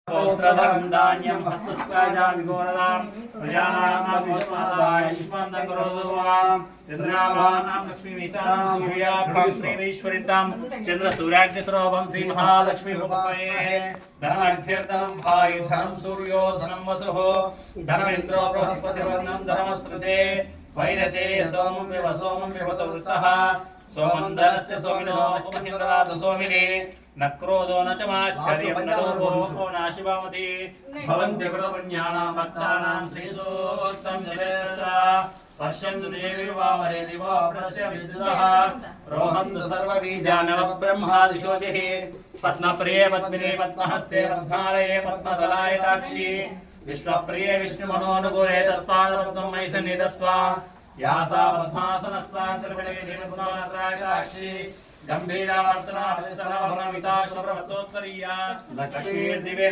पौत्रधरं धान्यं हस्तस्वाजामि गोरदां प्रजानामायुष्मान् करोतुवां चन्द्राभानां लक्ष्मीमितां सूर्याभ्यां श्रीमेश्वरितां चन्द्रसूर्याग्निस्वरूपं श्रीमहालक्ष्मीमुपये धनाढ्यर्थनं भायि धनं सूर्यो धनं वसुः धनमिन्द्रो बृहस्पतिर्वन्नं धनमस्कृते वैरते सोमं विवत वृत्तः सोमं धनस्य सोमिनो उपहिन्द्रात् सोमिने न क्रोधो न च माच्छर्यं न लोभो नाशिवामति भवन्ति कृतपुण्यानां भक्तानां श्रीसूक्तं जपेतसा पश्यन्तु देवी वामरे दिवो प्रस्य विद्युतः रोहन्तु सर्वबीजानवब्रह्मादिशोतिः पद्मप्रिये पद्मिने पद्महस्ते पद्मालये पद्मदलायताक्षी विश्वप्रिये विष्णुमनोनुकूले तत्पादपद्मं मयि सन्निधत्वा या सा पद्मासनस्तान्तर्पिणके गंभीरावर्तना लक्ष्मीर्दिवेन्द्र